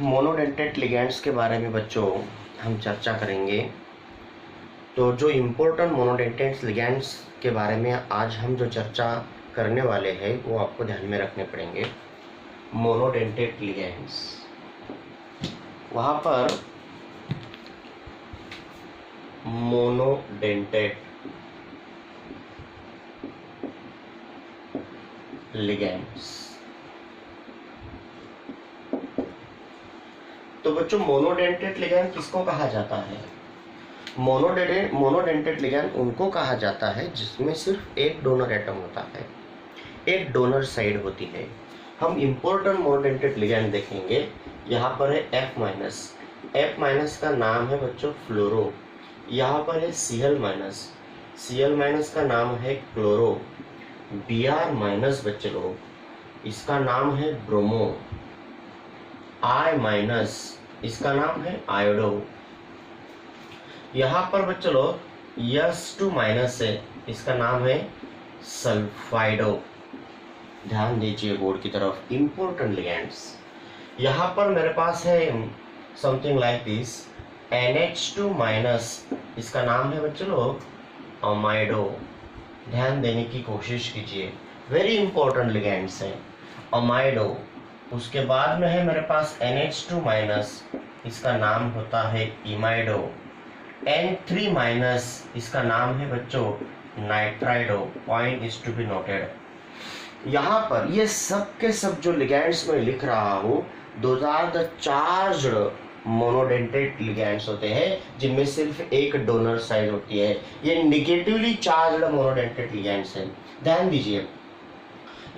Monodentate ligands के बारे में बच्चों हम चर्चा करेंगे। तो जो इम्पोर्टेंट मोनोडेंटेट लिगैंड्स के बारे में आज हम जो चर्चा करने वाले हैं वो आपको ध्यान में रखने पड़ेंगे। मोनोडेंटेट लिगैंड्स, वहाँ पर मोनोडेंटेट लिगैंड्स। तो बच्चों मोनोडेंटेट लिगैंड किसको कहा जाता है? मोनोडेंटेट लिगैंड उनको कहा जाता है जिसमें सिर्फ एक डोनर एटम होता है, एक डोनर साइड होती है। हम इम्पोर्टेंट मोनोडेंटेट लिगैंड देखेंगे। यहाँ पर है F माइनस। F माइनस का नाम है बच्चों फ्लोरो। यहाँ पर है Cl माइनस। Cl माइनस का नाम है क्लोरो। Br माइनस बच्चों इसका नाम है ब्रोमो। I माइनस इसका नाम है आयोडो। यहाँ पर बच्चों S2 माइनस है, इसका नाम है सल्फाइडो। ध्यान दीजिए बोर्ड की तरफ, इंपॉर्टेंट लिगैंड्स। यहाँ पर मेरे पास है something like this NH2 minus, इसका नाम है बच्चों अमाइडो। ध्यान देने की कोशिश कीजिए, वेरी इंपॉर्टेंट लिगैंड्स है अमाइडो। उसके बाद में है मेरे पास NH2 माइनस, इसका नाम होता है इमाइडो। N3 माइनस, इसका नाम है बच्चों nitrido. Point is to be noted. यहाँ पर ये सब के सब जो लिगैंड्स में लिख रहा हूँ, those are the charged monodentate ligands होते हैं जिनमें सिर्फ एक डोनर साइड होती है। ये निगेटिवली चार्ज्ड मोनोडेंटेट लिगैंड्स हैं। ध्यान दीजिए,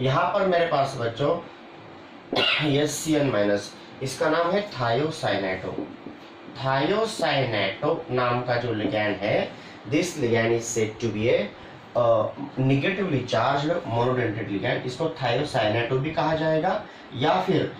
यहाँ पर मेरे पास बच्चों SCN माइनस, इसका नाम है थायोसाइनेटो। थायोसाइनेटो नाम का जो लिगैंड है, this ligand is said to be a negatively charged monodentate ligand. इसको थायोसाइनेटो भी कहा जाएगा, या फिर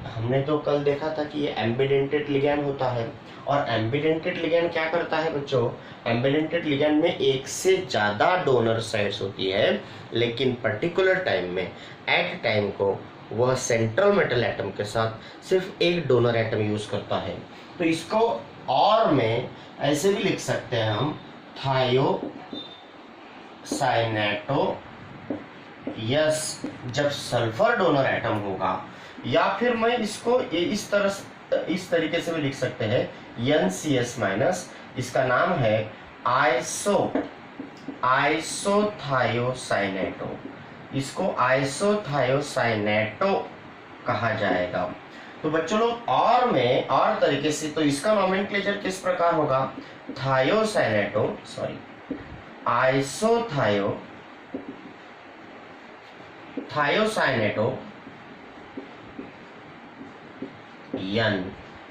हमने तो कल देखा था कि ये एम्बिडेंटेट लिगैंड होता है। और एम्बिडेंटेट लिगैंड क्या करता है बच्चों? एम्बिडेंटेट लिगैंड में एक से ज़्यादा डोनर साइड्स होती है, लेकिन पर्टिकुलर टाइम में एट टाइम को वह सेंट्रल मेटल एटम के साथ सिर्फ एक डोनर एटम यूज करता है। तो इसको और में ऐसे भी लिख सकते हैं हम, थायोसाइनेटो यस जब सल्फर डोनर एटम होगा, या फिर मैं इसको इस तरीके से भी लिख सकते हैं NCS माइनस, इसका नाम है आइसोथायोसाइनेटो। इसको आइसोथायोसाइनेटो कहा जाएगा। तो बच्चों लोग और में और तरीके से, तो इसका नोमेनक्लेचर किस प्रकार होगा? Thiocyanato N।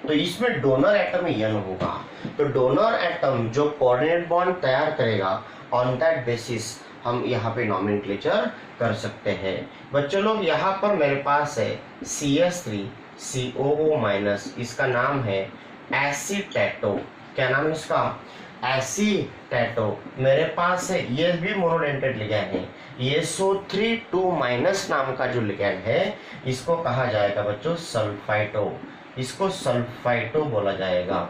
तो इसमें डोनर एटम N होगा। तो डोनर एटम जो कोऑर्डिनेट बॉन्ड तैयार करेगा, ऑन दैट बेसिस हम यहाँ पे नोमेनक्लेचर कर सकते हैं। बच्चों लोग यहाँ पर मेरे पास है CS3COO माइनस, इसका नाम है एसीटेटो। क्या नाम है इसका? एसीटेटो। मेरे पास है, ये भी मोनोडेंटेट लिगैंड है, ये SO3 माइनस नाम का जो लिगैंड है, इसको कहा जाएगा बच्चों सल्फाइटो। इसको सल्फाइटो बोला जाएगा।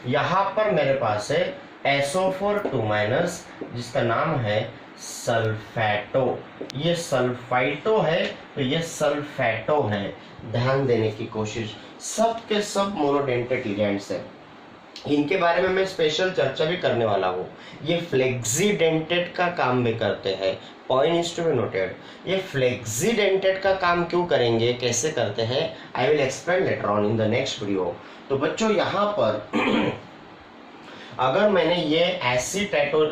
यहाँ पर मेरे पास है SO4 माइनस, जिसका नाम है सल्फेटो। ये सल्फाइटो है, तो ये सल्फेटो है। ध्यान देने की कोशिश, सब के सब मोनोडेंटेट लिगैंड्स है। इनके बारे में मैं स्पेशल चर्चा भी करने वाला हूँ। ये फ्लेक्सीडेंटेट का काम भी करते हैं। Point is to be noted. ये फ्लेक्सीडेंटेट का काम क्यों करेंगे, कैसे करते हैं, I will explain later on in the next video. तो बच्चों यहाँ पर अगर मैंने ये एसीटेटो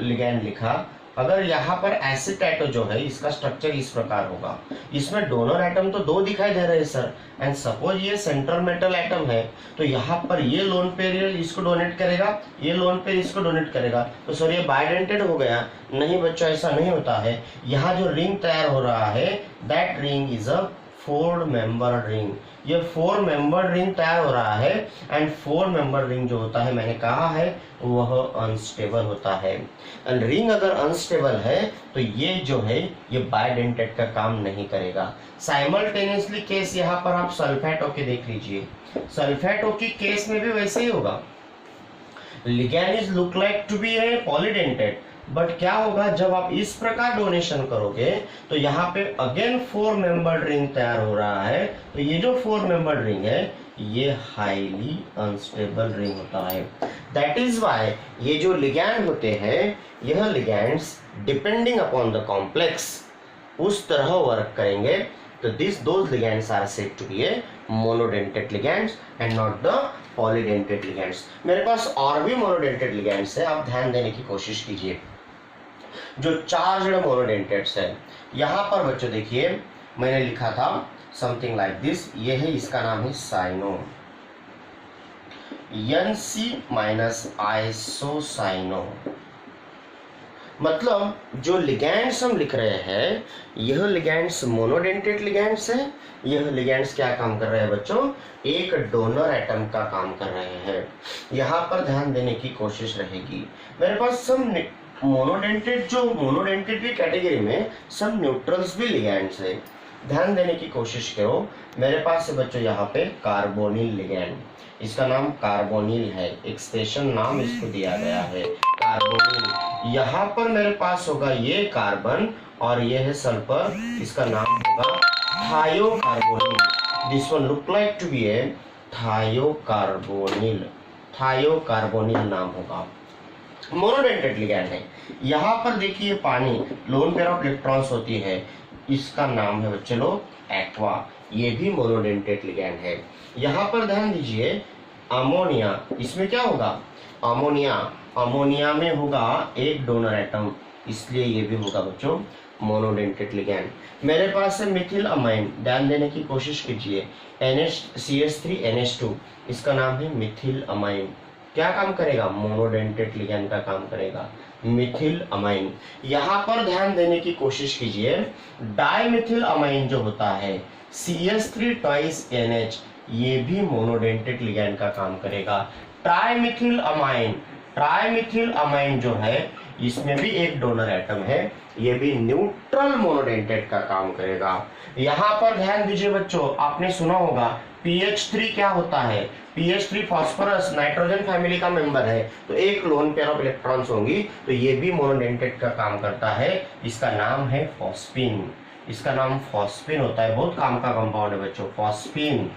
लिगैंड लिखा, अगर यहाँ पर एसीटेटो जो है, इसका स्ट्रक्चर इस प्रकार होगा। इसमें डोनर एटम तो 2 दिखाई दे रहे हैं सर, एंड सपोज ये सेंट्रल मेटल एटम है, तो यहाँ पर ये लोन पेयर इसको डोनेट करेगा, ये लोन पेयर इसको डोनेट करेगा, तो सर ये बाइडेंटेड हो गया। नहीं बच्चों, ऐसा नहीं होता है। यहाँ जो रिंग तैयार हो रहा है, that ring is a four member ring, ये 4 मेंबर रिंग तैयार हो रहा है। एंड 4 मेंबर रिंग जो होता है मैंने कहा है वह अनस्टेबल होता है। एंड रिंग अगर अनस्टेबल है तो ये जो है ये बाइडेंटेट का काम नहीं करेगा। साइमल्टेनियसली केस यहाँ पर आप सल्फेट के देख लीजिए, सल्फेट की केस में भी वैसे ही होगा। Ligand is look like to be a polydentate, but क्या होगा जब आप इस प्रकार डोनेशन करोगे तो यहाँ पे अगेन 4 मेंबर्ड रिंग तैयार हो रहा है। तो ये जो 4 मेंबर्ड रिंग है ये हाईली अनस्टेबल रिंग होता है। दैट इज वाई ये जो लिगैंड होते हैं यह ligands depending upon the complex उस तरह वर्क करेंगे। तो those ligands are said to be a monodentate ligands and not the polydentate ligands। मेरे पास और भी monodentate ligands है, आप ध्यान देने की कोशिश कीजिए। जो चार्ज्ड मोनोडेंटेट्स है यहाँ पर बच्चों देखिए मैंने लिखा था समथिंग लाइक दिस, ये है इसका नाम है साइनो, NC माइनस आइसोसाइनो। मतलब जो लिगैंड्स हम लिख रहे हैं यह लिगैंड्स मोनोडेंटेट लिगैंड्स हैं। यह लिगैंड्स क्या काम कर रहे हैं बच्चों, एक डोनर एटम का काम कर रहे हैं। यहाँ पर ध्यान देने की कोशिश रहेगी। मेरे पास सब मोनोडेंटेट, जो मोनोडेंटेट की कैटेगरी में सब न्यूट्रल्स भी लिगैंड्स है। ध्यान देने की कोशिश करो। मेरे पास है बच्चों यहाँ पे कार्बोनिल लिगैंड, इसका नाम कार्बोनिल है, एक स्पेशल नाम इसको दिया गया है कार्बोनिल। यहाँ पर मेरे पास होगा ये कार्बन और ये है सल्फर, इसका नाम होगा thiocarbonyl. This one look like to be a thiocarbonyl, thiocarbonyl नाम होगा। मोनोडेंटेट लिगैंड है। यहाँ पर देखिए पानी लोन पेयर ऑफ इलेक्ट्रॉन्स होती है, इसका नाम है बच्चे लोग एक्वा, ये भी मोनोडेंटेट लिगैंड है। यहाँ पर ध्यान दीजिए अमोनिया, इसमें क्या होगा अमोनिया, अमोनिया में होगा एक डोनर एटम, इसलिए ये भी होगा बच्चों मोनोडेंटेट लिगैंड। मेरे पास है मिथिल अमाइन, ध्यान देने की कोशिश कीजिए, CH3NH2, इसका नाम है मिथिल अमाइन। क्या काम करेगा, मोनोडेंटेट लिगैंड का काम करेगा, मिथिल अमाइन। यहाँ पर ध्यान देने की कोशिश कीजिए, डाइमिथिल अमाइन जो होता है CH3 ट्वाइस NH, ये भी मोनोडेंटेट लिगैंड का काम करेगा। ट्राइमिथिल अमाइन, ट्राइमिथिल अमाइन जो है इसमें भी एक डोनर एटम है, ये भी न्यूट्रल मोनोडेंटेट का काम करेगा। यहाँ पर ध्यान दीजिए बच्चों, आपने सुना होगा PH3 क्या होता है, PH3 फास्फोरस नाइट्रोजन फैमिली का मेंबर है, तो एक लोन पेयर ऑफ इलेक्ट्रॉन्स होंगी, तो ये भी मोनोडेंटेट का काम करता है। इसका नाम है फॉस्फीन, इसका नाम फॉस्फीन होता है, बहुत काम का कंपाउंड है बच्चों फॉस्फीन।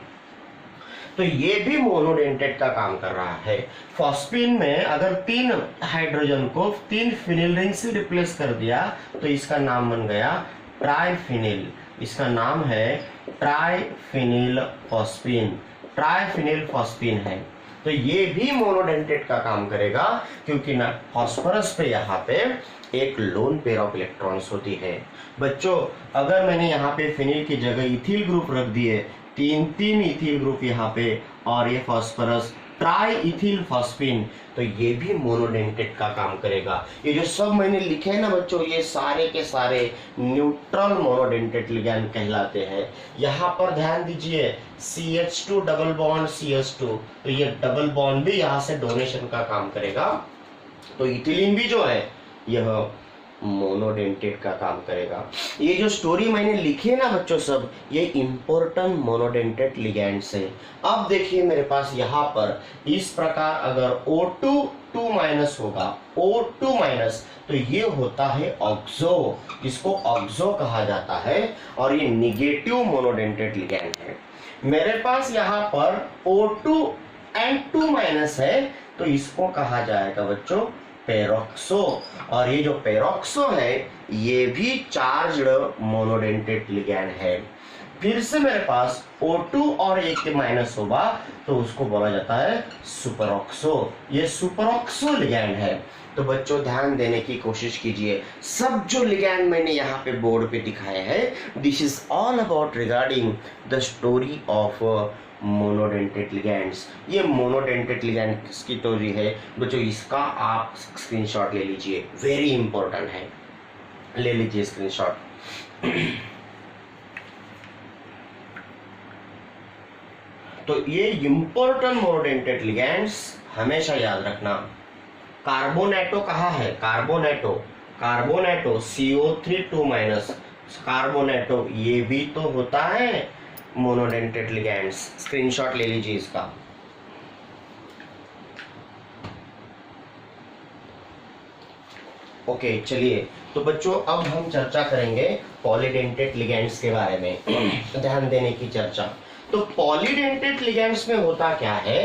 तो ये भी मोनोडेंटेट का काम कर रहा है। फॉस्फीन में अगर 3 हाइड्रोजन को 3 फिनिल रिंग से रिप्लेस कर दिया तो इसका नाम बन गया ट्राइफिनिल, इसका नाम है ट्राइफिनिल फॉस्फीन, ट्राइफिनिल फॉस्फीन है। तो ये भी मोनोडेंटेट का काम करेगा क्योंकि ना फॉस्फोरस पे यहाँ पे एक लोन पेयर ऑफ इलेक्ट्रॉन्स होती है। बच्चों अगर मैंने यहाँ पे फिनिल की जगह इथिल ग्रुप रख दिए, 3 इथिल ग्रुप यहाँ पे, और ये फॉस्फोरस ट्राई इथिल फॉस्फीन, तो ये भी मोनोडेंटेट का काम करेगा। ये जो सब मैंने लिखे हैं ना बच्चों, ये सारे के सारे न्यूट्रल मोनोडेंटेट लिगैंड कहलाते हैं। यहाँ पर ध्यान दीजिए CH2 डबल बॉन्ड CH2, तो ये डबल बॉन्ड भी यहाँ से डोनेशन का काम करेगा। तो इथिलीन भी जो है यह मोनोडेंटेट का काम करेगा। ये जो स्टोरी मैंने लिखी है ना बच्चों सब, ये इंपॉर्टेंट मोनोडेंटेट लिगैंड्स है। अब देखिए मेरे पास यहाँ पर इस प्रकार अगर O2 2 माइनस होगा, O2 माइनस, तो ये होता है ऑक्सो, इसको ऑक्सो कहा जाता है, और ये निगेटिव मोनोडेंटेट लिगैंड है। मेरे पास यहाँ पर O2 and 2 माइनस है, तो इसको कहा जाएगा बच्चों पेरोक्सो, और ये जो पेरोक्सो है ये भी चार्ज्ड मोनोडेंटेट लिगैंड है। फिर से मेरे पास O2 और 1 के माइनस होगा तो उसको बोला जाता है सुपरऑक्सो, ये सुपरऑक्सो लिगैंड है। तो बच्चों ध्यान देने की कोशिश कीजिए, सब जो लिगैंड मैंने यहाँ पे बोर्ड पे दिखाए हैं, this is all about regarding the story of monodentate ligands. ये मोनोडेंटेट लिगैंड्स की स्टोरी है बच्चों, इसका आप स्क्रीनशॉट ले लीजिए, वेरी इंपॉर्टेंट है, ले लीजिए स्क्रीनशॉट। तो ये इंपॉर्टेंट मोनोडेंटेट लिगेंड्स हमेशा याद रखना। कार्बोनेटो कहाँ है? कार्बोनेटो CO3 2 माइनस कार्बोनेटो, ये भी तो होता है मोनोडेंटेट लिगेंड्स। स्क्रीनशॉट ले लीजिए इसका। ओके चलिए, तो बच्चों अब हम चर्चा करेंगे पॉलीडेंटेट लिगेंड्स के बारे में। ध्यान देने की चर्चा। तो पॉलीडेंटेट लिगेंड्स में होता क्या है